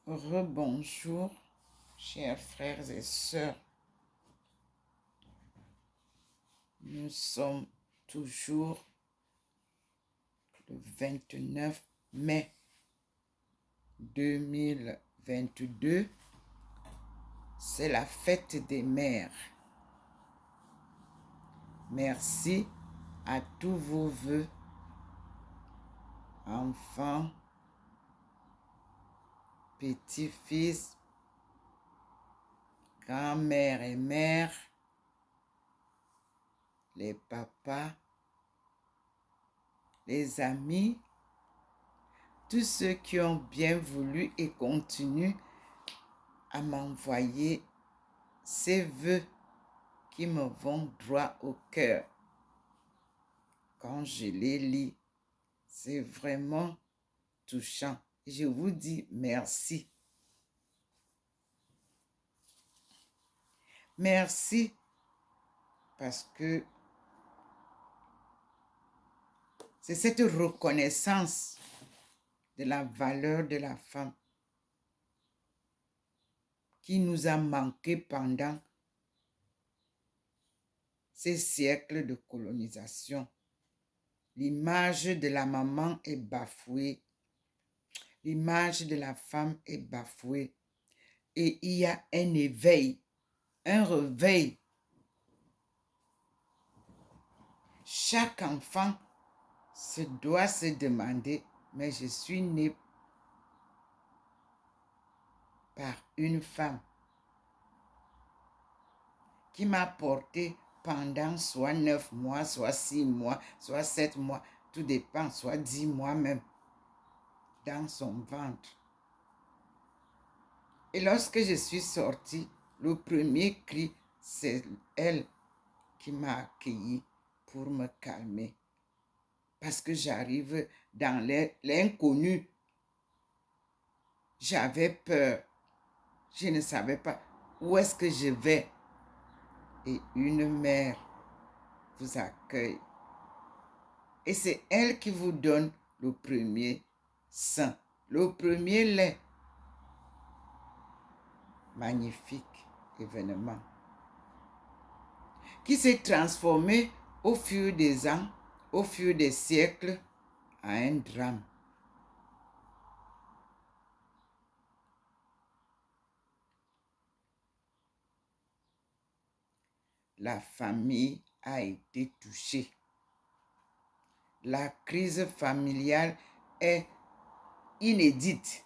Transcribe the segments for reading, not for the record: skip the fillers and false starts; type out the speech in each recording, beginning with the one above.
Rebonjour, chers frères et sœurs. Nous sommes toujours le 29 mai 2022. C'est la fête des mères. Merci à tous vos vœux, enfants, petits-fils, grand-mère et mère, les papas, les amis, tous ceux qui ont bien voulu et continuent à m'envoyer ces vœux qui me vont droit au cœur. Quand je les lis, c'est vraiment touchant. Je vous dis merci. Merci parce que c'est cette reconnaissance de la valeur de la femme qui nous a manqué pendant ces siècles de colonisation. L'image de la maman est bafouée. L'image de la femme est bafouée. Et il y a un éveil, un réveil. Chaque enfant doit se demander, mais je suis née par une femme qui m'a porté pendant soit 9 mois, soit 6 mois, soit 7 mois, tout dépend, soit 10 mois même, dans son ventre. Et lorsque je suis sortie, le premier cri, c'est elle qui m'a accueilli pour me calmer. Parce que j'arrive dans l'inconnu. J'avais peur. Je ne savais pas où est-ce que je vais. Et une mère vous accueille. Et c'est elle qui vous donne le premier sein, le premier lait. Magnifique événement qui s'est transformé au fur des ans, au fur des siècles, en un drame. La famille a été touchée. La crise familiale est inédite,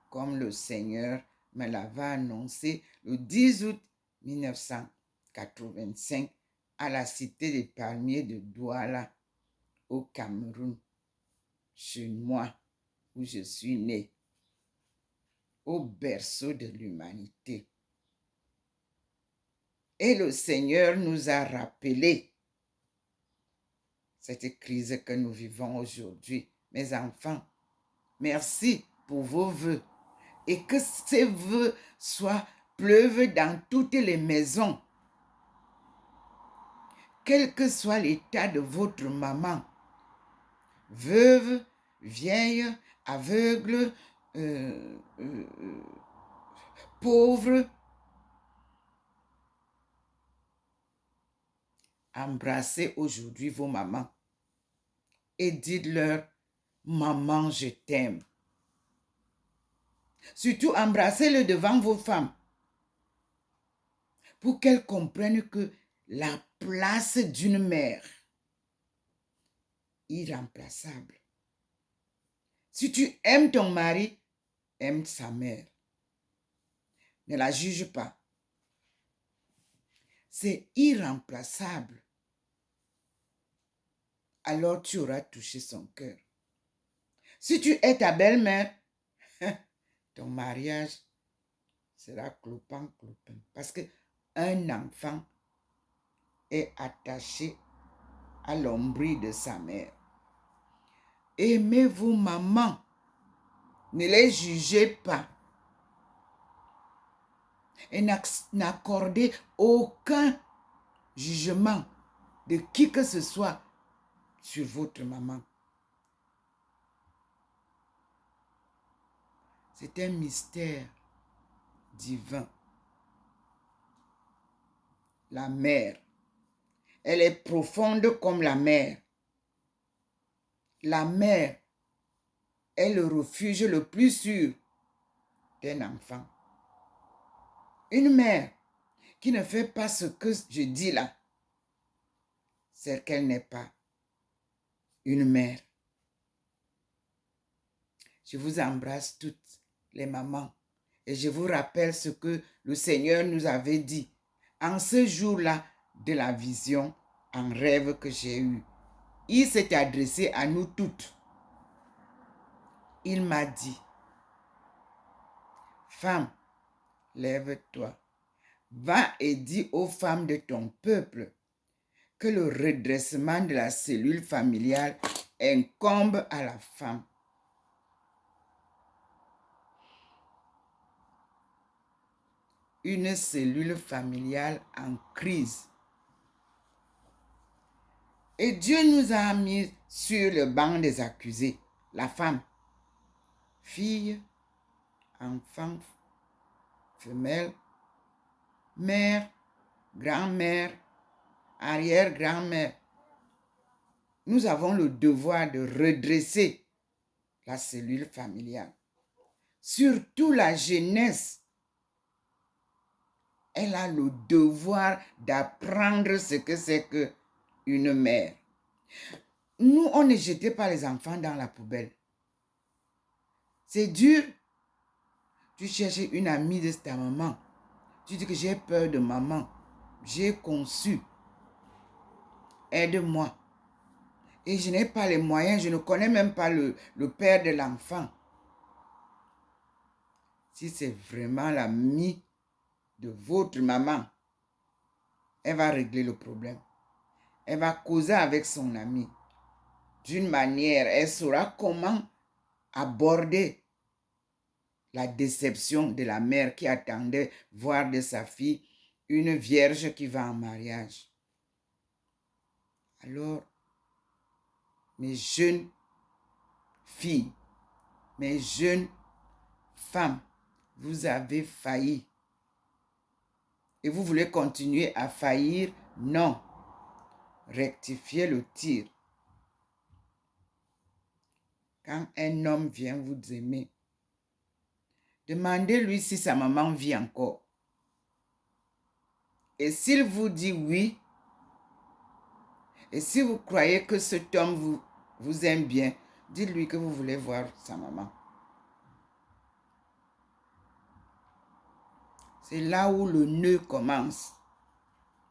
comme le Seigneur me l'avait annoncé le 10 août 1985 à la cité des palmiers de Douala, au Cameroun, chez moi, où je suis née, au berceau de l'humanité. Et le Seigneur nous a rappelé cette crise que nous vivons aujourd'hui. Mes enfants, merci pour vos vœux. Et que ces vœux pleuvent dans toutes les maisons. Quel que soit l'état de votre maman, veuve, vieille, aveugle, pauvre, embrassez aujourd'hui vos mamans et dites-leur, maman, je t'aime. Surtout, embrassez-le devant vos femmes pour qu'elles comprennent que la place d'une mère, irremplaçable. Si tu aimes ton mari, aime sa mère. Ne la juge pas. C'est irremplaçable. Alors tu auras touché son cœur. Si tu es ta belle-mère, ton mariage sera clopin. Parce qu'un enfant est attaché à l'ombris de sa mère. Aimez-vous, maman. Ne les jugez pas. Et n'accordez aucun jugement de qui que ce soit sur votre maman. C'est un mystère divin. La mer, elle est profonde comme la mer. La mer est le refuge le plus sûr d'un enfant. Une mère qui ne fait pas ce que je dis là, c'est qu'elle n'est pas une mère. Je vous embrasse toutes les mamans et je vous rappelle ce que le Seigneur nous avait dit en ce jour-là de la vision en rêve que j'ai eu. Il s'est adressé à nous toutes. Il m'a dit, femme, lève-toi, va et dis aux femmes de ton peuple que le redressement de la cellule familiale incombe à la femme. Une cellule familiale en crise. Et Dieu nous a mis sur le banc des accusés, la femme, fille, enfant, femelle, mère, grand-mère, arrière-grand-mère. Nous avons le devoir de redresser la cellule familiale. Surtout la jeunesse. Elle a le devoir d'apprendre ce que c'est qu'une mère. Nous, on ne jetait pas les enfants dans la poubelle. C'est dur. Tu cherches une amie de ta maman. Tu dis que j'ai peur de maman. J'ai conçu. Aide-moi. Et je n'ai pas les moyens. Je ne connais même pas le père de l'enfant. Si c'est vraiment l'amie de votre maman, elle va régler le problème. Elle va causer avec son ami. D'une manière, elle saura comment aborder la déception de la mère qui attendait voir de sa fille une vierge qui va en mariage. Alors, mes jeunes filles, mes jeunes femmes, vous avez failli. Et vous voulez continuer à faillir? Non. Rectifiez le tir. Quand un homme vient vous aimer, demandez-lui si sa maman vit encore. Et s'il vous dit oui, et si vous croyez que cet homme vous aime bien, dites-lui que vous voulez voir sa maman. C'est là où le nœud commence.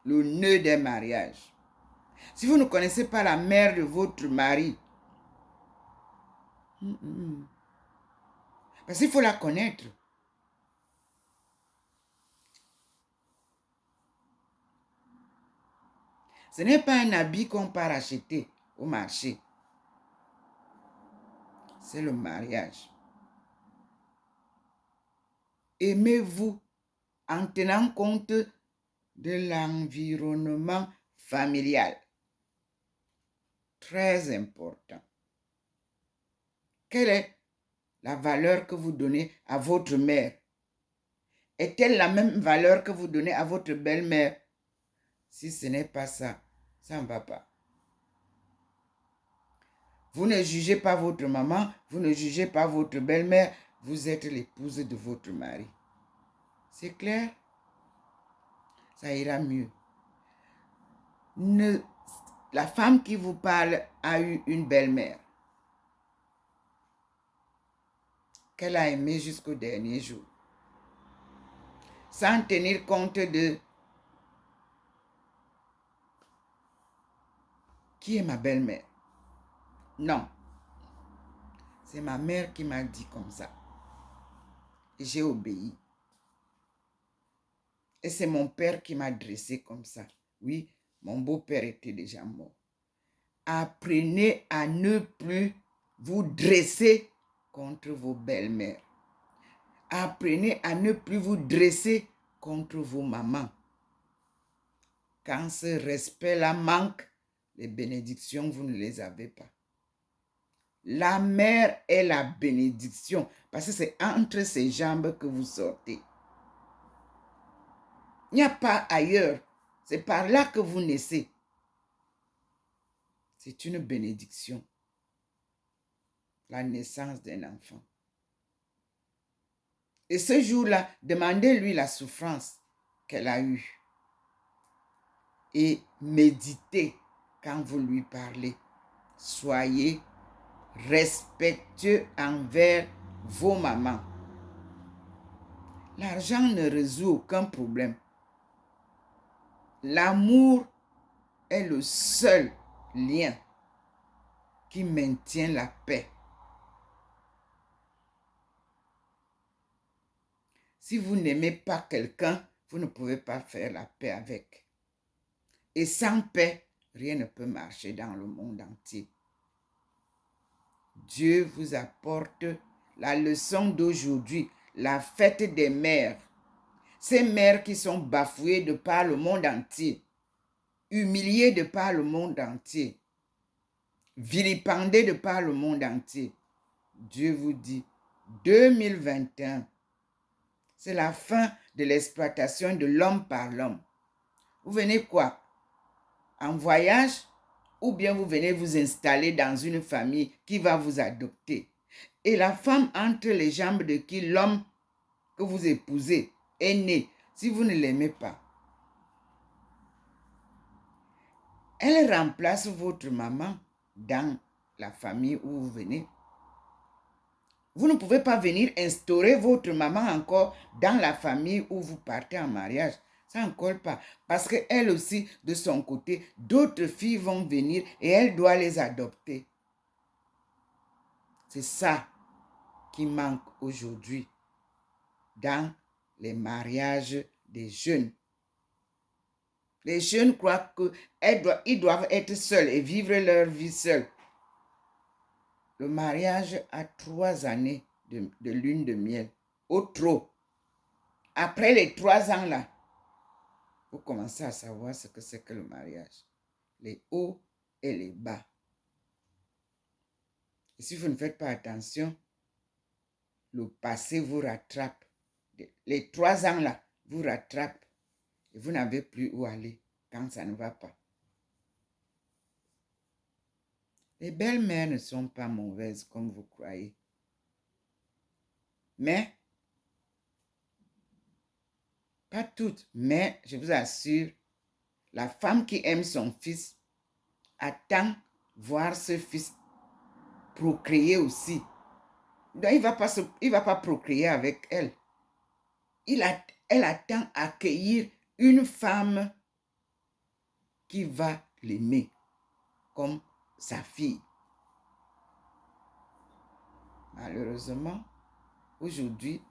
Le nœud des mariages. Si vous ne connaissez pas la mère de votre mari, parce qu'il faut la connaître. Ce n'est pas un habit qu'on part acheter au marché. C'est le mariage. Aimez-vous en tenant compte de l'environnement familial. Très important. Quelle est la valeur que vous donnez à votre mère? Est-elle la même valeur que vous donnez à votre belle-mère? Si ce n'est pas ça, ça ne va pas. Vous ne jugez pas votre maman, vous ne jugez pas votre belle-mère, vous êtes l'épouse de votre mari. C'est clair? Ça ira mieux. La femme qui vous parle a eu une belle-mère qu'elle a aimée jusqu'au dernier jour. Sans tenir compte de qui est ma belle-mère. Non. C'est ma mère qui m'a dit comme ça. Et j'ai obéi. Et c'est mon père qui m'a dressé comme ça. Oui, mon beau-père était déjà mort. Apprenez à ne plus vous dresser contre vos belles-mères. Apprenez à ne plus vous dresser contre vos mamans. Quand ce respect-là manque, les bénédictions, vous ne les avez pas. La mère est la bénédiction parce que c'est entre ses jambes que vous sortez. Il n'y a pas ailleurs. C'est par là que vous naissez. C'est une bénédiction. La naissance d'un enfant. Et ce jour-là, demandez-lui la souffrance qu'elle a eue. Et méditez quand vous lui parlez. Soyez respectueux envers vos mamans. L'argent ne résout aucun problème. L'amour est le seul lien qui maintient la paix. Si vous n'aimez pas quelqu'un, vous ne pouvez pas faire la paix avec. Et sans paix, rien ne peut marcher dans le monde entier. Dieu vous apporte la leçon d'aujourd'hui, la fête des mères. Ces mères qui sont bafouées de par le monde entier, humiliées de par le monde entier, vilipendées de par le monde entier. Dieu vous dit, 2021, c'est la fin de l'exploitation de l'homme par l'homme. Vous venez quoi? En voyage? Ou bien vous venez vous installer dans une famille qui va vous adopter. Et la femme entre les jambes de qui l'homme que vous épousez est né, si vous ne l'aimez pas, elle remplace votre maman dans la famille où vous venez. Vous ne pouvez pas venir instaurer votre maman encore dans la famille où vous partez en mariage. Ça ne colle pas. Parce qu'elle aussi, de son côté, d'autres filles vont venir et elle doit les adopter. C'est ça qui manque aujourd'hui dans les mariages des jeunes. Les jeunes croient qu'ils doivent être seuls et vivre leur vie seuls. Le mariage a 3 années de lune de miel. Au trop. Après les 3 ans là, vous commencez à savoir ce que c'est que le mariage. Les hauts et les bas. Et si vous ne faites pas attention, le passé vous rattrape. Les 3 ans là vous rattrapent. Et vous n'avez plus où aller quand ça ne va pas. Les belles-mères ne sont pas mauvaises comme vous croyez. Mais, pas toutes, mais je vous assure, la femme qui aime son fils attend voir ce fils procréer aussi. Donc, il va pas procréer avec elle. Elle attend accueillir une femme qui va l'aimer comme sa fille. Malheureusement, aujourd'hui,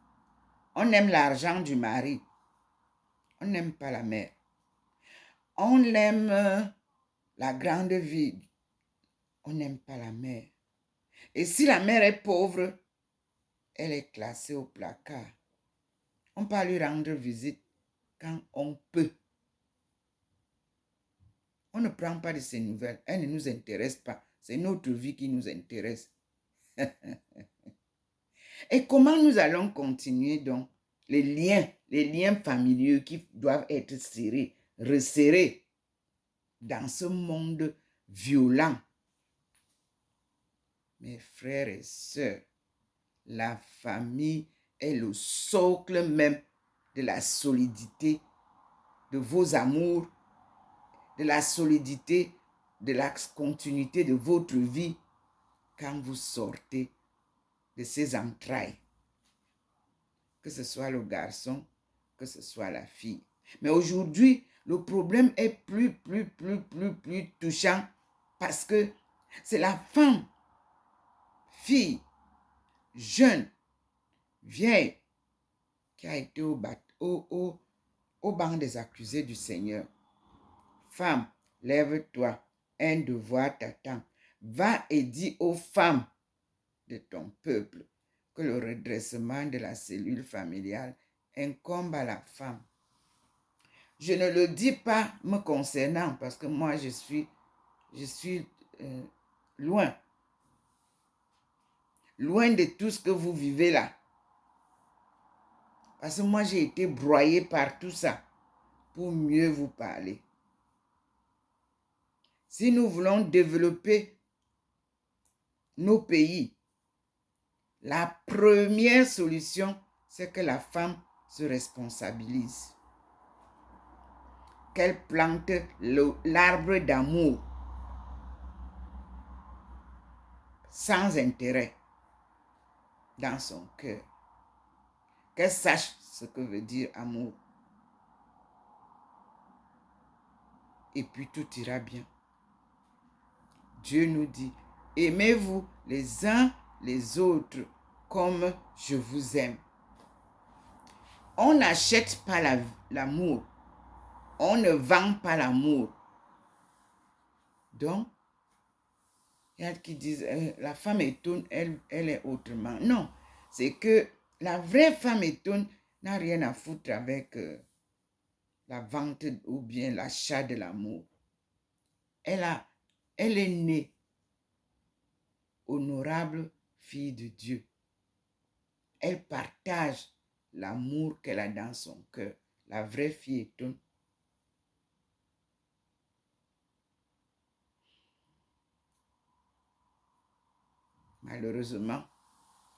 on aime l'argent du mari. On n'aime pas la mère. On aime la grande vie. On n'aime pas la mère. Et si la mère est pauvre, elle est classée au placard. On peut lui rendre visite quand on peut. On ne prend pas de ses nouvelles. Elle ne nous intéresse pas. C'est notre vie qui nous intéresse. Et comment nous allons continuer donc les liens familiaux qui doivent être serrés, resserrés dans ce monde violent? Mes frères et sœurs, la famille est le socle même de la solidité de vos amours, de la solidité, de la continuité de votre vie quand vous sortez de ces entrailles. Que ce soit le garçon, que ce soit la fille. Mais aujourd'hui, le problème est plus touchant parce que c'est la femme, fille, jeune, vieille, qui a été au banc des accusés du Seigneur. Femme, lève-toi, un devoir t'attend. Va et dis aux femmes de ton peuple que le redressement de la cellule familiale incombe à la femme. Je ne le dis pas me concernant parce que moi je suis loin. loin de tout ce que vous vivez là. Parce que moi, j'ai été broyée par tout ça pour mieux vous parler. Si nous voulons développer nos pays, la première solution, c'est que la femme se responsabilise. Qu'elle plante l'arbre d'amour sans intérêt dans son cœur. Qu'elle sache ce que veut dire amour. Et puis tout ira bien. Dieu nous dit, aimez-vous les uns les autres comme je vous aime. On n'achète pas l'amour. On ne vend pas l'amour. Donc, il y a qui disent, la femme étonne, elle est autrement. Non, c'est que la vraie femme étonne n'a rien à foutre avec la vente ou bien l'achat de l'amour. Elle est née honorable fille de Dieu. Elle partage l'amour qu'elle a dans son cœur. La vraie fille étonne. Malheureusement,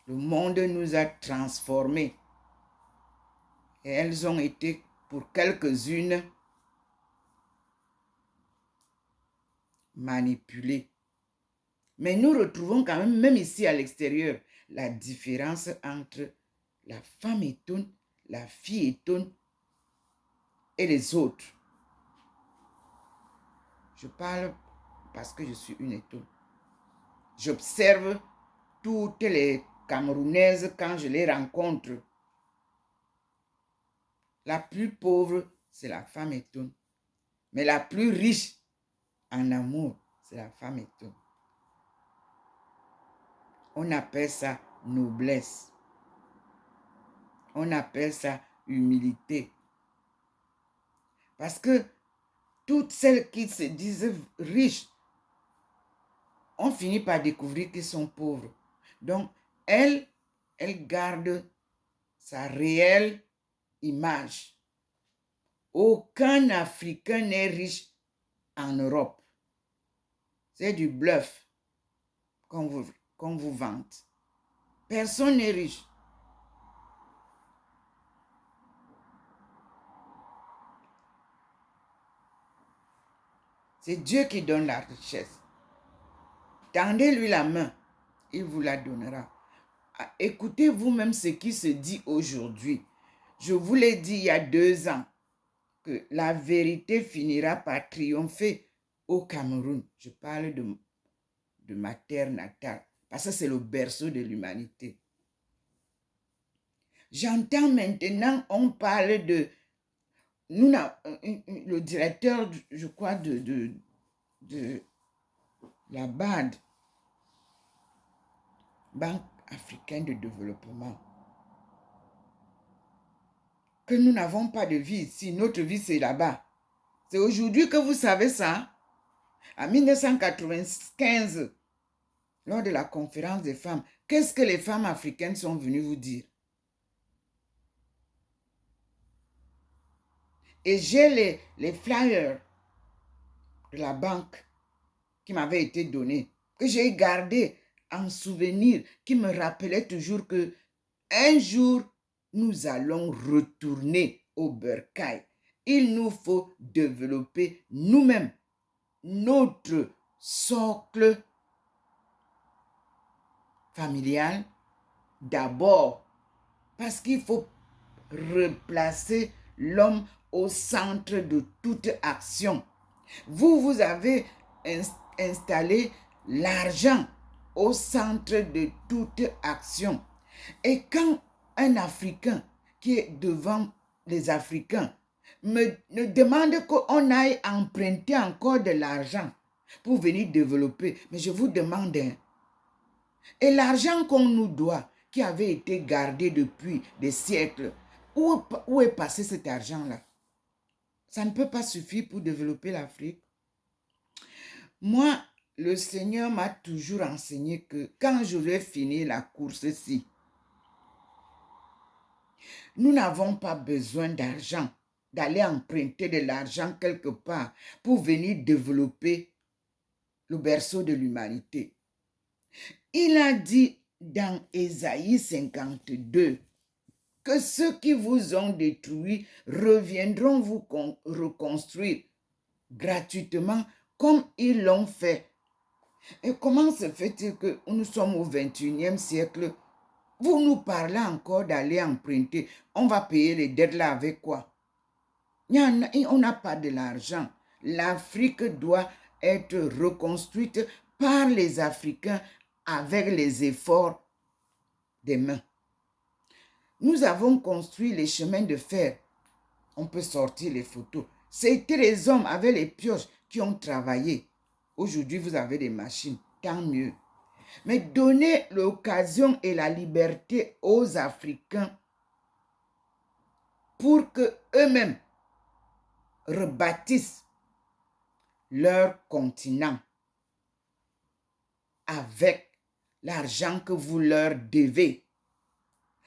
le monde nous a transformés. Et elles ont été, pour quelques-unes, manipulées. Mais nous retrouvons quand même ici à l'extérieur, la différence entre la femme étonne, la fille étonne et les autres. Je parle parce que je suis une étonne. J'observe toutes les Camerounaises quand je les rencontre. La plus pauvre, c'est la femme étonne. Mais la plus riche en amour, c'est la femme étonne. On appelle ça noblesse. On appelle ça humilité. Parce que toutes celles qui se disent riches, on finit par découvrir qu'ils sont pauvres. Donc, elle garde sa réelle image. Aucun Africain n'est riche en Europe. C'est du bluff qu'on vous vante. Personne n'est riche. C'est Dieu qui donne la richesse. Tendez-lui la main, il vous la donnera. Écoutez vous-même ce qui se dit aujourd'hui. Je vous l'ai dit il y a 2 ans que la vérité finira par triompher au Cameroun. Je parle de ma terre natale parce que c'est le berceau de l'humanité. J'entends maintenant, on parle de... le directeur, je crois, de la BAD, Banque africaine de développement, que nous n'avons pas de vie ici, notre vie c'est là-bas. C'est aujourd'hui que vous savez ça. En 1995, lors de la conférence des femmes, qu'est-ce que les femmes africaines sont venues vous dire? Et j'ai les flyers de la banque qui m'avaient été donnés, que j'ai gardés en souvenir, qui me rappelaient toujours que un jour, nous allons retourner au bercail. Il nous faut développer nous-mêmes notre socle familial d'abord, parce qu'il faut replacer l'homme au centre de toute action. Vous avez installé l'argent au centre de toute action. Et quand un Africain qui est devant les Africains me demande qu'on aille emprunter encore de l'argent pour venir développer, mais je vous demande, et l'argent qu'on nous doit, qui avait été gardé depuis des siècles, où est passé cet argent-là? Ça ne peut pas suffire pour développer l'Afrique. Moi, le Seigneur m'a toujours enseigné que quand je vais finir la course-ci, nous n'avons pas besoin d'argent, d'aller emprunter de l'argent quelque part pour venir développer le berceau de l'humanité. Il a dit dans Ésaïe 52 que ceux qui vous ont détruit reviendront vous reconstruire gratuitement comme ils l'ont fait. Et comment se fait-il que nous sommes au 21e siècle? Vous nous parlez encore d'aller emprunter. On va payer les dettes là avec quoi? On n'a pas de l'argent. L'Afrique doit être reconstruite par les Africains avec les efforts des mains. Nous avons construit les chemins de fer. On peut sortir les photos. C'était les hommes avec les pioches qui ont travaillé. Aujourd'hui, vous avez des machines. Tant mieux. Mais donnez l'occasion et la liberté aux Africains pour qu'eux-mêmes rebâtissent leur continent avec l'argent que vous leur devez.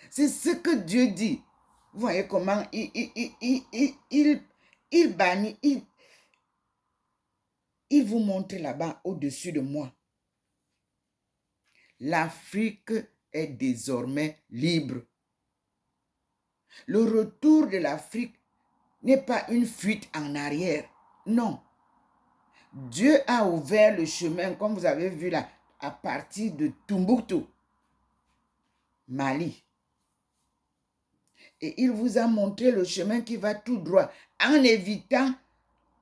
C'est ce que Dieu dit. Vous voyez comment il bannit, il vous montre là-bas au-dessus de moi. L'Afrique est désormais libre. Le retour de l'Afrique n'est pas une fuite en arrière. Non. Dieu a ouvert le chemin, comme vous avez vu là, à partir de Tombouctou, Mali. Et il vous a montré le chemin qui va tout droit. En évitant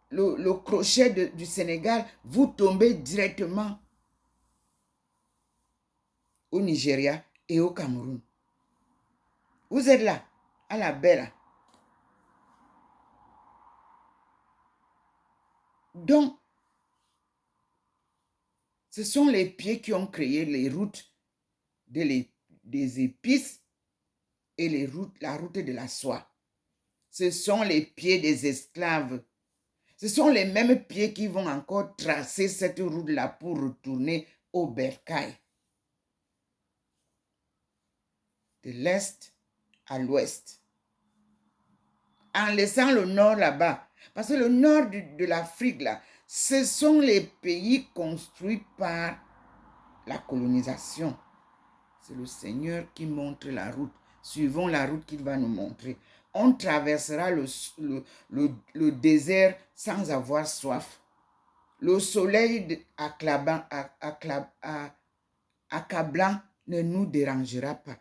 le crochet du Sénégal, vous tombez directement au Nigeria et au Cameroun. Vous êtes là, à la belle. Donc, ce sont les pieds qui ont créé les routes des épices et la route de la soie. Ce sont les pieds des esclaves. Ce sont les mêmes pieds qui vont encore tracer cette route-là pour retourner au bercail. De l'est à l'ouest. En laissant le nord là-bas. Parce que le nord de l'Afrique, là, ce sont les pays construits par la colonisation. C'est le Seigneur qui montre la route. Suivons la route qu'il va nous montrer. On traversera le désert sans avoir soif. Le soleil accablant ne nous dérangera pas.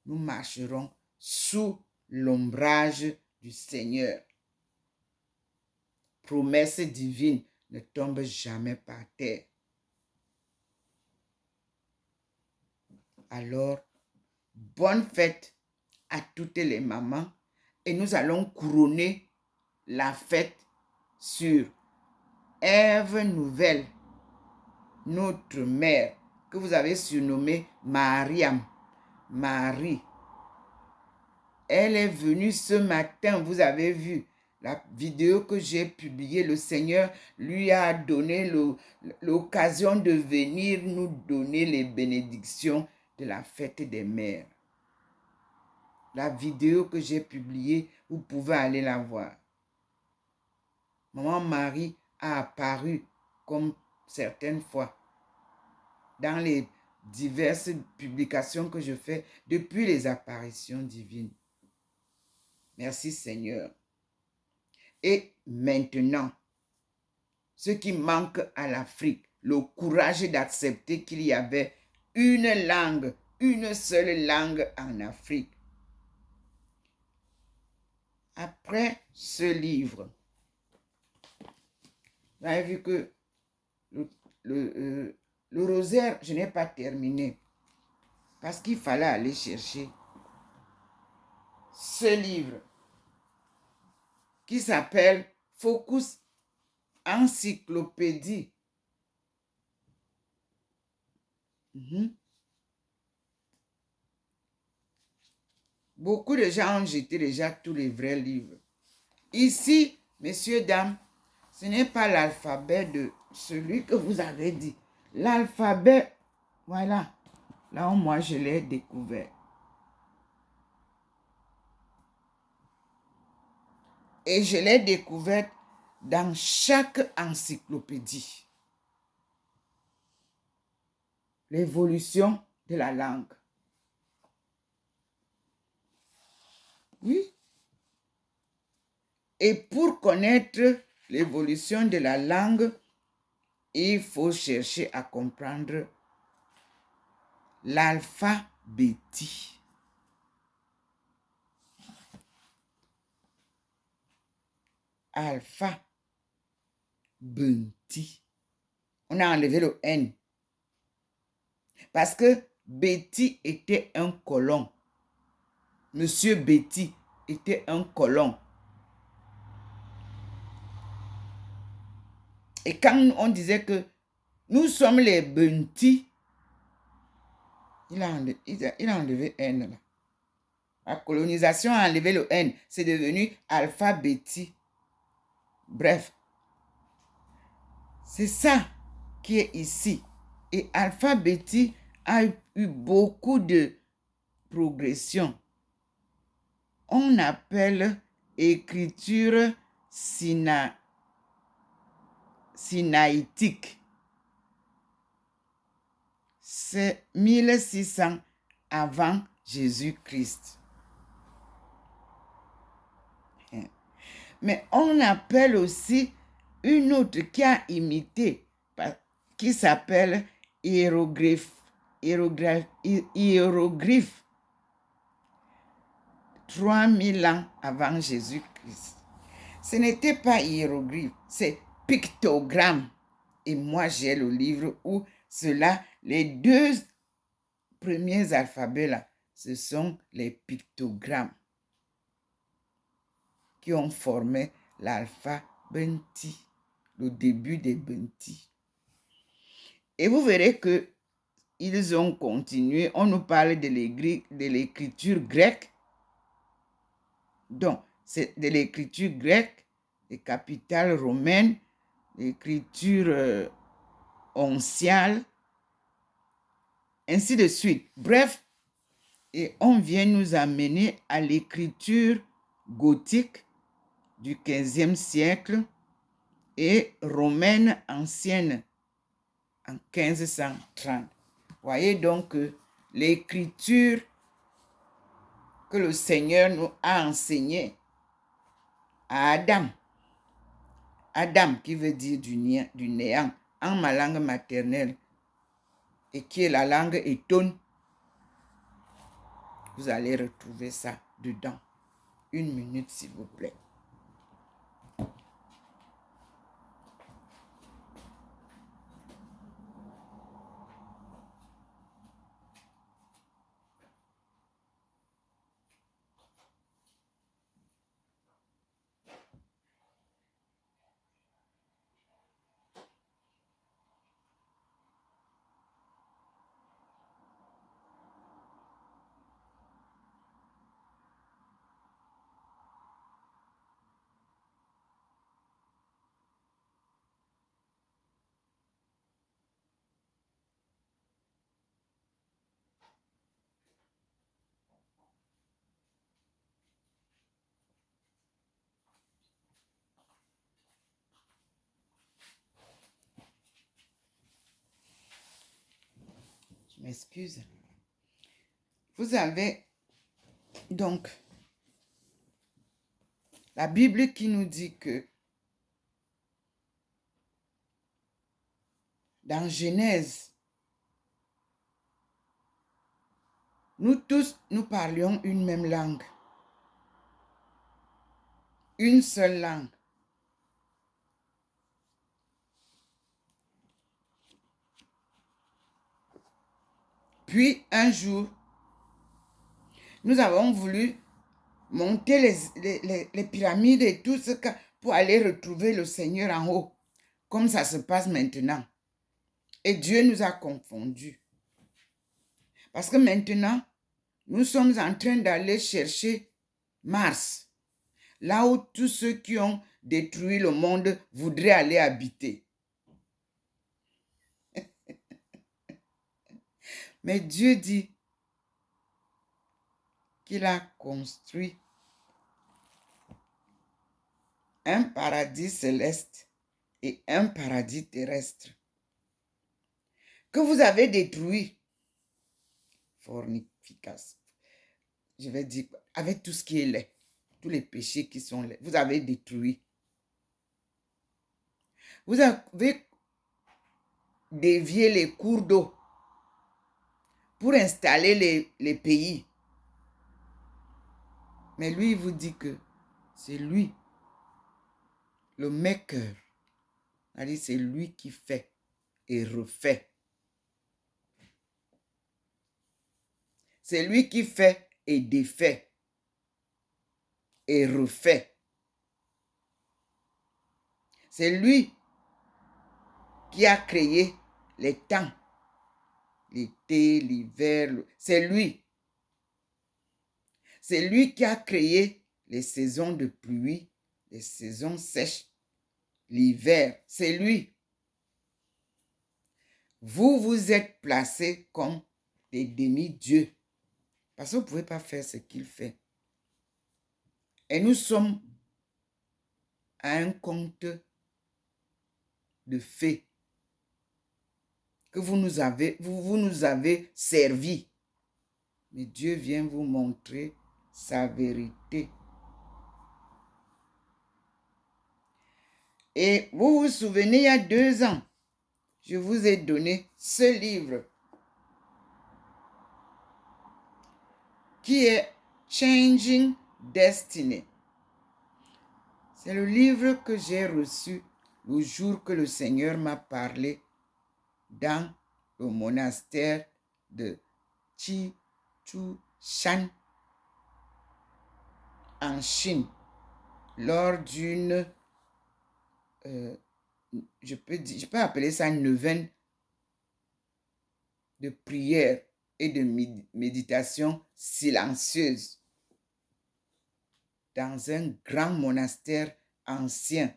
Nous marcherons sous l'ombrage du Seigneur. Promesse divine ne tombe jamais par terre. Alors, bonne fête à toutes les mamans et nous allons couronner la fête sur Ève Nouvelle, notre mère, que vous avez surnommée Mariam, Marie. Elle est venue ce matin, vous avez vu la vidéo que j'ai publiée. Le Seigneur lui a donné l'occasion de venir nous donner les bénédictions de la fête des mères. La vidéo que j'ai publiée, vous pouvez aller la voir. Maman Marie a apparu comme certaines fois dans les diverses publications que je fais depuis les apparitions divines. Merci Seigneur. Et maintenant, ce qui manque à l'Afrique, le courage d'accepter qu'il y avait une langue, une seule langue en Afrique. Après ce livre, vous avez vu que le rosaire, je n'ai pas terminé parce qu'il fallait aller chercher ce livre qui s'appelle Focus Encyclopédie. Beaucoup de gens ont jeté déjà tous les vrais livres. Ici, messieurs, dames, ce n'est pas l'alphabet de celui que vous avez dit. L'alphabet, voilà, là où moi je l'ai découvert. Et je l'ai découverte dans chaque encyclopédie. L'évolution de la langue. Oui. Et pour connaître l'évolution de la langue, il faut chercher à comprendre l'alphabétie. Alpha, Benti. On a enlevé le N. Parce que Betty était un colon. Monsieur Betty était un colon. Et quand on disait que nous sommes les Benti, il a enlevé N là. La colonisation a enlevé le N. C'est devenu alphabéti. Bref. C'est ça qui est ici. Et alphabéti a eu beaucoup de progression. On appelle écriture sinaïtique. C'est 1600 avant Jésus-Christ. Mais on appelle aussi une autre qui a imité, qui s'appelle hiéroglyphe. 3000 ans avant Jésus-Christ. Ce n'était pas hiéroglyphe, c'est pictogramme. Et moi, j'ai le livre où les deux premiers alphabets là, ce sont les pictogrammes qui ont formé l'alphabet Benti, le début des Benti. Et vous verrez que ils ont continué. On nous parle de l'écriture grecque. Donc, c'est de l'écriture grecque, les capitales romaines, l'écriture onciale, ainsi de suite. Bref, et on vient nous amener à l'écriture gothique du 15e siècle et romaine ancienne en 1530. Voyez donc que l'écriture que le Seigneur nous a enseignée à Adam. Adam qui veut dire du néant en ma langue maternelle et qui est la langue étonne. Vous allez retrouver ça dedans. 1 minute s'il vous plaît. Je m'excuse. Vous avez donc la Bible qui nous dit que dans Genèse, nous tous, nous parlions une même langue. Une seule langue. Puis un jour, nous avons voulu monter les pyramides et tout ce pour aller retrouver le Seigneur en haut, comme ça se passe maintenant. Et Dieu nous a confondus. Parce que maintenant, nous sommes en train d'aller chercher Mars, là où tous ceux qui ont détruit le monde voudraient aller habiter. Mais Dieu dit qu'il a construit un paradis céleste et un paradis terrestre que vous avez détruit. Fornication. Je vais dire, avec tout ce qui est laid, tous les péchés qui sont laids, vous avez détruit. Vous avez dévié les cours d'eau pour installer les pays. Mais lui, il vous dit que c'est lui, le maker. C'est lui qui fait et refait. C'est lui qui fait et défait et refait. C'est lui qui a créé les temps, l'été, l'hiver. C'est lui. C'est lui qui a créé les saisons de pluie, les saisons sèches, l'hiver. C'est lui. Vous vous êtes placés comme des demi-dieux. Parce que vous ne pouvez pas faire ce qu'il fait. Et nous sommes à un compte de fait que vous nous avez servi. Mais Dieu vient vous montrer sa vérité. Et vous vous souvenez, il y a 2 ans, je vous ai donné ce livre qui est Changing Destiny. C'est le livre que j'ai reçu le jour que le Seigneur m'a parlé dans le monastère de Qichushan en Chine lors d'une, je peux appeler ça une neuvaine de prière et de méditation silencieuse dans un grand monastère ancien,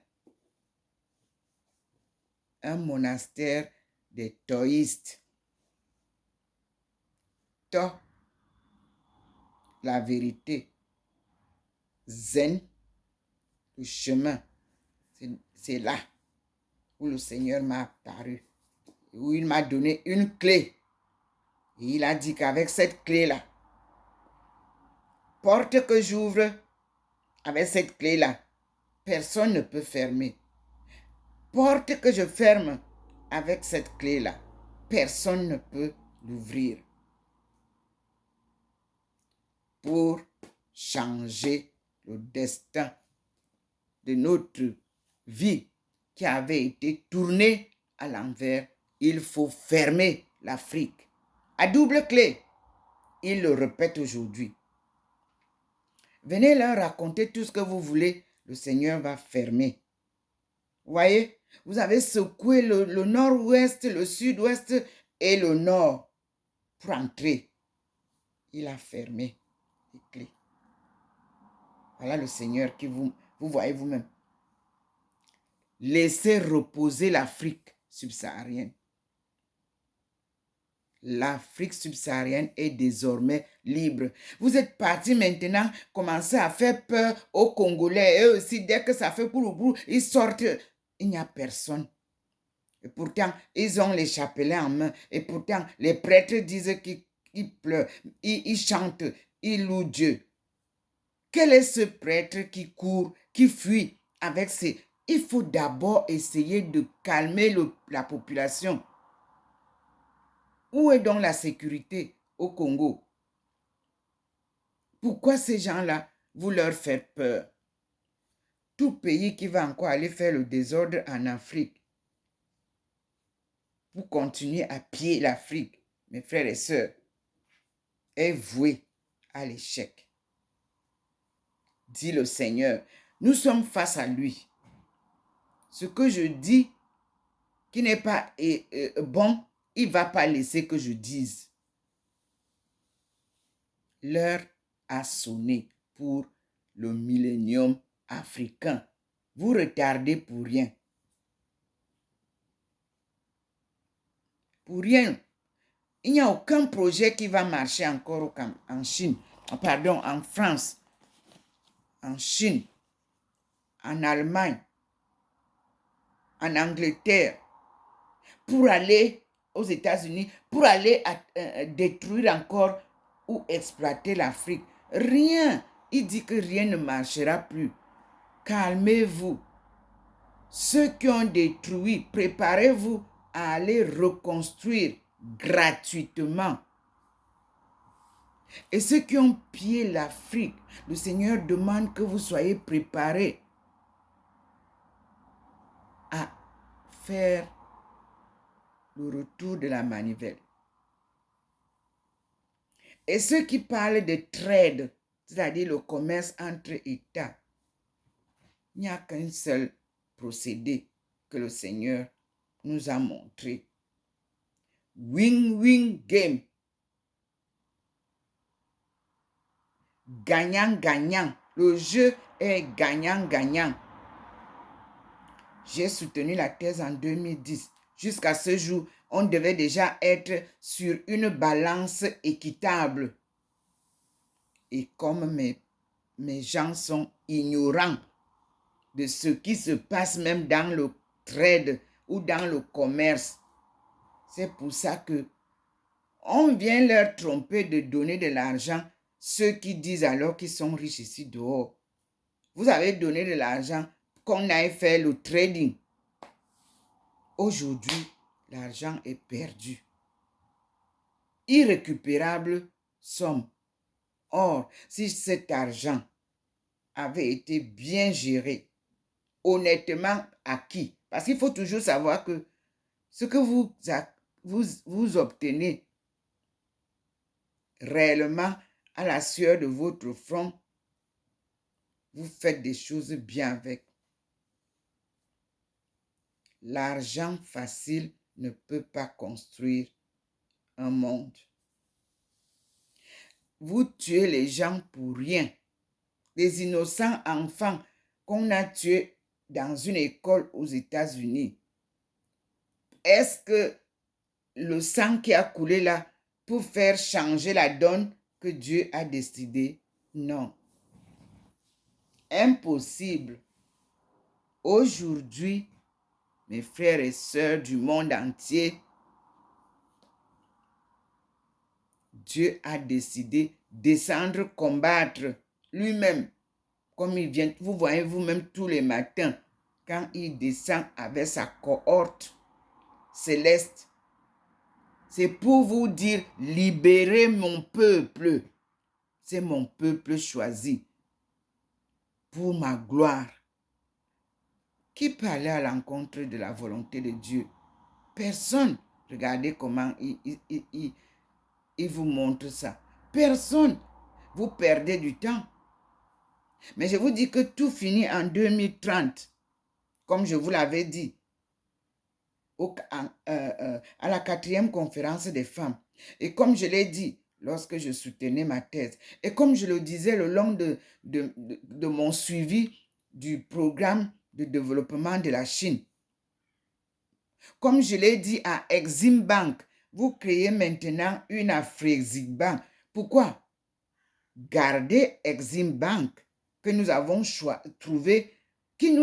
un monastère des taoïstes. To, la vérité. Zen, le chemin. C'est là où le Seigneur m'a apparu, où il m'a donné une clé. Et il a dit qu'avec cette clé-là, porte que j'ouvre, avec cette clé-là, personne ne peut fermer. Porte que je ferme, avec cette clé-là, personne ne peut l'ouvrir. Pour changer le destin de notre vie qui avait été tournée à l'envers, il faut fermer l'Afrique. À double clé, il le répète aujourd'hui. Venez leur raconter tout ce que vous voulez, le Seigneur va fermer. Vous voyez, vous avez secoué le nord-ouest, le sud-ouest et le nord pour entrer. Il a fermé les clés. Voilà le Seigneur qui vous voyez vous-même. Laissez reposer l'Afrique subsaharienne. L'Afrique subsaharienne est désormais libre. Vous êtes partis maintenant, commencez à faire peur aux Congolais. Eux aussi, dès que ça fait boulou, ils sortent. Il n'y a personne. Et pourtant, ils ont les chapelets en main. Et pourtant, les prêtres disent qu'ils pleurent, ils chantent, ils louent Dieu. Quel est ce prêtre qui court, qui fuit avec ses... Il faut d'abord essayer de calmer la population. Où est donc la sécurité au Congo? Pourquoi ces gens-là, vous leur faites peur? Tout pays qui va encore aller faire le désordre en Afrique, pour continuer à piller l'Afrique, mes frères et sœurs, est voué à l'échec. Dit le Seigneur, nous sommes face à lui. Ce que je dis qui n'est pas bon, il ne va pas laisser que je dise. L'heure a sonné pour le millénium africain. Vous retardez pour rien. Pour rien. Il n'y a aucun projet qui va marcher encore en Chine, pardon, en France, en Chine, en Allemagne, en Angleterre, pour aller aux États-Unis, pour aller détruire encore ou exploiter l'Afrique. Rien. Il dit que rien ne marchera plus. Calmez-vous. Ceux qui ont détruit, préparez-vous à aller reconstruire gratuitement. Et ceux qui ont pillé l'Afrique, le Seigneur demande que vous soyez préparés à faire le retour de la manivelle. Et ceux qui parlent de trade, c'est-à-dire le commerce entre États, il n'y a qu'un seul procédé que le Seigneur nous a montré. Win-win game. Gagnant-gagnant. Le jeu est gagnant-gagnant. J'ai soutenu la thèse en 2010. Jusqu'à ce jour, on devait déjà être sur une balance équitable. Et comme mes gens sont ignorants de ce qui se passe même dans le trade ou dans le commerce, c'est pour ça que on vient leur tromper de donner de l'argent, ceux qui disent alors qu'ils sont riches ici dehors. Vous avez donné de l'argent qu'on aille faire le trading. Aujourd'hui, l'argent est perdu. Irrécupérable somme. Or, si cet argent avait été bien géré, honnêtement acquis, parce qu'il faut toujours savoir que ce que vous obtenez réellement à la sueur de votre front, vous faites des choses bien avec. L'argent facile ne peut pas construire un monde. Vous tuez les gens pour rien. Des innocents enfants qu'on a tués dans une école aux États-Unis. Est-ce que le sang qui a coulé là pour faire changer la donne que Dieu a décidé? Non. Impossible. Aujourd'hui, mes frères et sœurs du monde entier, Dieu a décidé de descendre combattre lui-même. Comme il vient, vous voyez vous-même tous les matins, quand il descend avec sa cohorte céleste, c'est pour vous dire, libérez mon peuple. C'est mon peuple choisi pour ma gloire. Qui parlait à l'encontre de la volonté de Dieu? Personne. Regardez comment il vous montre ça. Personne. Vous perdez du temps. Mais je vous dis que tout finit en 2030. Comme je vous l'avais dit. À la 4e conférence des femmes. Et comme je l'ai dit lorsque je soutenais ma thèse, et comme je le disais le long de mon suivi du programme de développement de la Chine, comme je l'ai dit à Exim Bank, vous créez maintenant une Afreximbank. Pourquoi? Gardez Exim Bank que nous avons trouvé, qui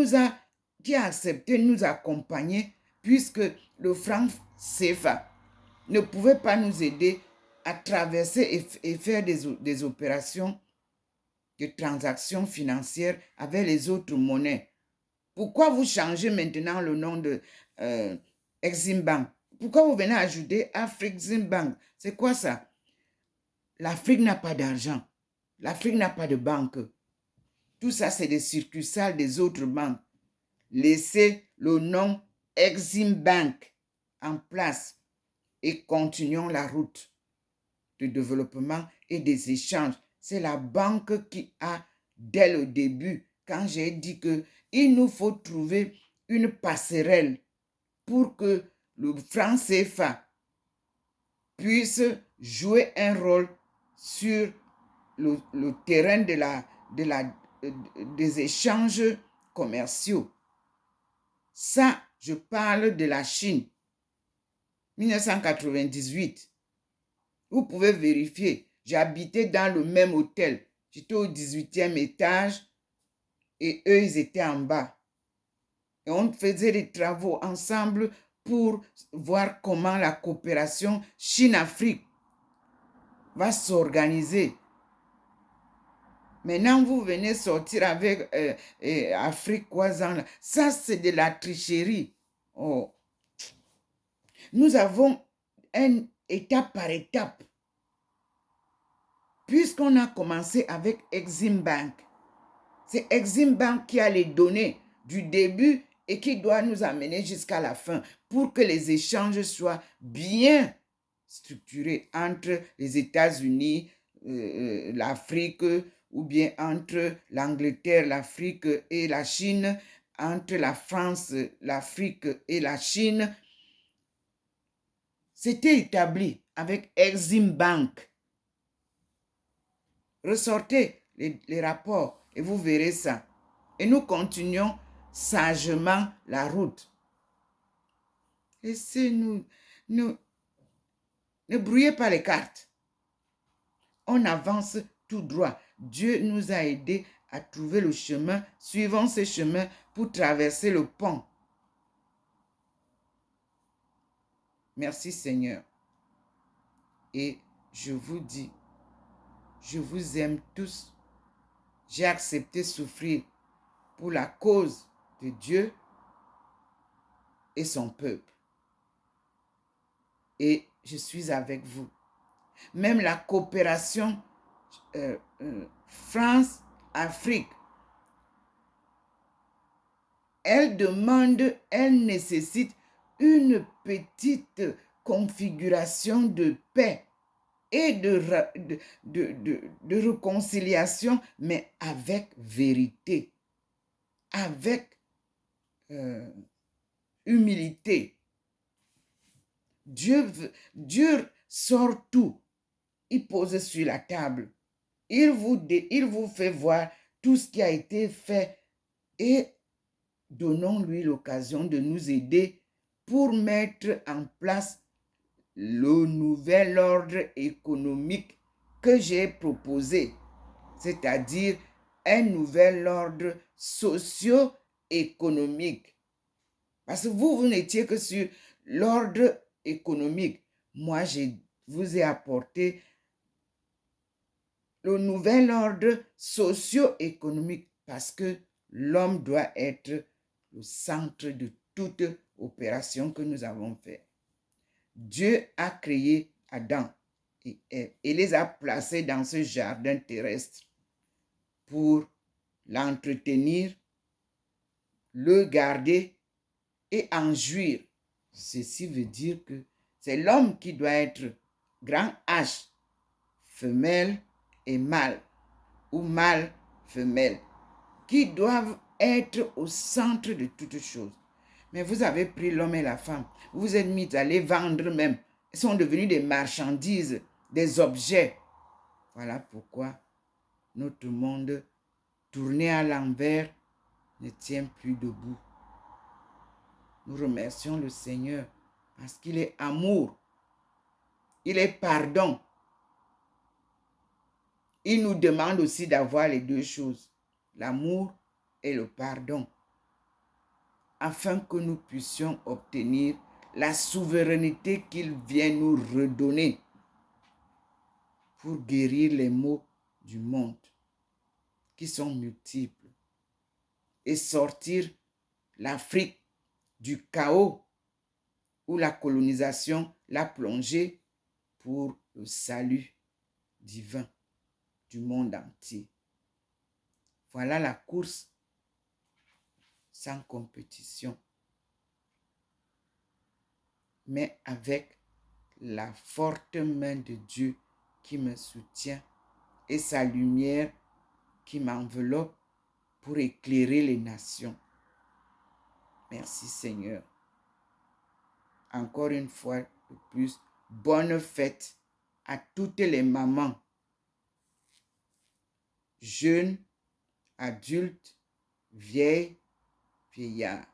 a accepté de nous accompagner, puisque le franc CFA ne pouvait pas nous aider à traverser et faire des opérations de transactions financières avec les autres monnaies. Pourquoi vous changez maintenant le nom de Exim Bank? Pourquoi vous venez ajouter Afrexim Bank? C'est quoi ça? L'Afrique n'a pas d'argent. L'Afrique n'a pas de banque. Tout ça, c'est des succursales des autres banques. Laissez le nom Exim Bank en place et continuons la route de développement et des échanges. C'est la banque qui a, dès le début, quand j'ai dit qu'il nous faut trouver une passerelle pour que le franc CFA puisse jouer un rôle sur le terrain des échanges commerciaux. Ça, je parle de la Chine. 1998. Vous pouvez vérifier. J'habitais dans le même hôtel. J'étais au 18e étage et eux, ils étaient en bas. Et on faisait des travaux ensemble pour voir comment la coopération Chine-Afrique va s'organiser. Maintenant, vous venez sortir avec Afrique Croissant. Ça, c'est de la tricherie. Oh. Nous avons un étape par étape. Puisqu'on a commencé avec Exim Bank, c'est Exim Bank qui a les données du début et qui doit nous amener jusqu'à la fin pour que les échanges soient bien structurés entre les États-Unis, l'Afrique, ou bien entre l'Angleterre, l'Afrique et la Chine, entre la France, l'Afrique et la Chine. C'était établi avec Exim Bank. Ressortez les rapports et vous verrez ça. Et nous continuons sagement la route. Laissez-nous, ne brouillez pas les cartes. On avance tout droit. Dieu nous a aidés à trouver le chemin. Suivons ce chemin pour traverser le pont. Merci Seigneur. Et je vous dis, je vous aime tous. J'ai accepté souffrir pour la cause de Dieu et son peuple. Et je suis avec vous. Même la coopération France-Afrique, elle demande, elle nécessite une petite configuration de paix et de réconciliation, mais avec vérité, avec humilité. Dieu sort tout. Il pose sur la table. Il vous fait voir tout ce qui a été fait et donnons-lui l'occasion de nous aider pour mettre en place le nouvel ordre économique que j'ai proposé, c'est-à-dire un nouvel ordre socio-économique. Parce que vous n'étiez que sur l'ordre économique. Moi, je vous ai apporté le nouvel ordre socio-économique parce que l'homme doit être le centre de toute opération que nous avons faite. Dieu a créé Adam et Ève et les a placés dans ce jardin terrestre pour l'entretenir, le garder et en jouir. Ceci veut dire que c'est l'homme qui doit être grand H, femelle et mâle, ou mâle, femelle, qui doivent être au centre de toutes choses. Mais vous avez pris l'homme et la femme, vous vous êtes mis à les vendre même. Ils sont devenus des marchandises, des objets. Voilà pourquoi notre monde tourné à l'envers ne tient plus debout. Nous remercions le Seigneur parce qu'il est amour, il est pardon. Il nous demande aussi d'avoir les deux choses, l'amour et le pardon, afin que nous puissions obtenir la souveraineté qu'il vient nous redonner pour guérir les maux du monde qui sont multiples et sortir l'Afrique du chaos où la colonisation l'a plongée pour le salut divin du monde entier. Voilà la course sans compétition, mais avec la forte main de Dieu qui me soutient et sa lumière qui m'enveloppe pour éclairer les nations. Merci Seigneur. Encore une fois de plus, bonne fête à toutes les mamans, jeunes, adultes, vieilles, vieillards.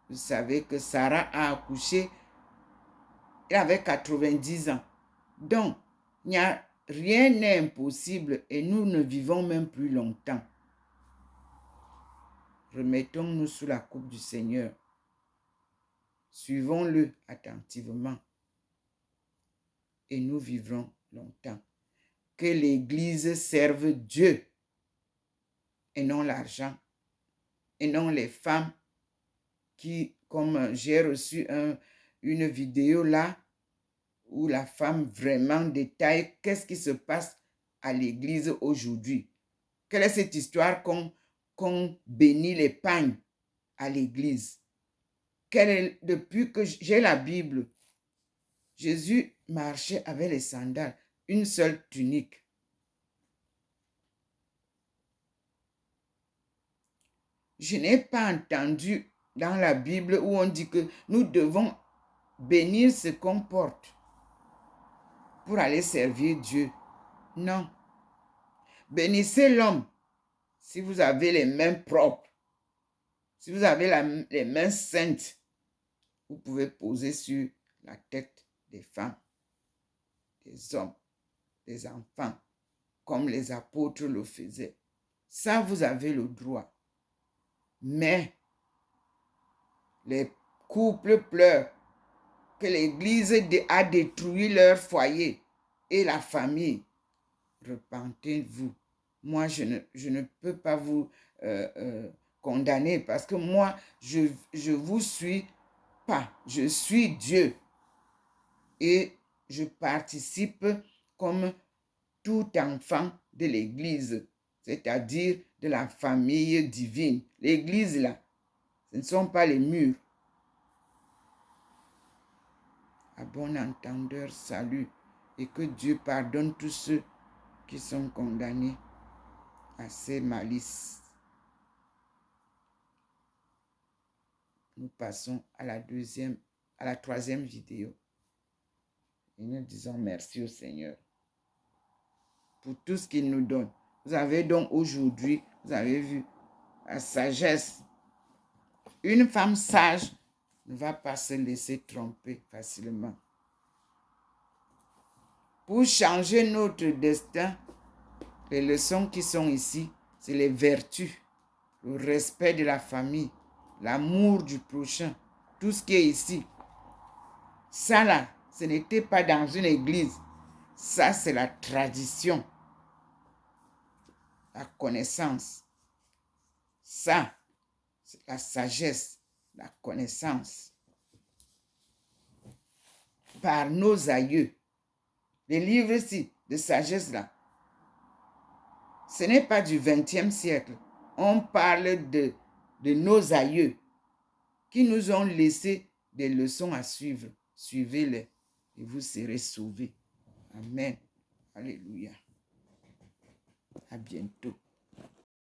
Vous savez que Sarah a accouché, elle avait 90 ans. Donc, Rien n'est impossible et nous ne vivons même plus longtemps. Remettons-nous sous la coupe du Seigneur. Suivons-le attentivement et nous vivrons longtemps. Que l'Église serve Dieu et non l'argent et non les femmes qui, comme j'ai reçu une vidéo là, où la femme vraiment détaille qu'est-ce qui se passe à l'église aujourd'hui. Quelle est cette histoire qu'on bénit les pagnes à l'église? Depuis que j'ai la Bible, Jésus marchait avec les sandales, une seule tunique. Je n'ai pas entendu dans la Bible où on dit que nous devons bénir ce qu'on porte pour aller servir Dieu. Non. Bénissez l'homme si vous avez les mains propres. Si vous avez les mains saintes, vous pouvez poser sur la tête des femmes, des hommes, des enfants, comme les apôtres le faisaient. Ça, vous avez le droit. Mais les couples pleurent que l'Église a détruit leur foyer et la famille. Repentez-vous. Moi, je ne peux pas vous condamner parce que moi, je vous suis pas. Je suis Dieu et je participe comme tout enfant de l'Église, c'est-à-dire de la famille divine. L'Église, là, ce ne sont pas les murs. À bon entendeur, salut, et que Dieu pardonne tous ceux qui sont condamnés à ces malices. Nous passons à la troisième vidéo. Et nous disons merci au Seigneur pour tout ce qu'il nous donne. Vous avez donc aujourd'hui, vous avez vu la sagesse. Une femme sage ne va pas se laisser tromper facilement. Pour changer notre destin, les leçons qui sont ici, c'est les vertus, le respect de la famille, l'amour du prochain, tout ce qui est ici. Ça là, ce n'était pas dans une église. Ça, c'est la tradition, la connaissance. Ça, c'est la sagesse, la connaissance. Par nos aïeux. Les livres-ci de sagesse là, ce n'est pas du 20e siècle. On parle de nos aïeux qui nous ont laissé des leçons à suivre. Suivez-les et vous serez sauvés. Amen. Alléluia. À bientôt.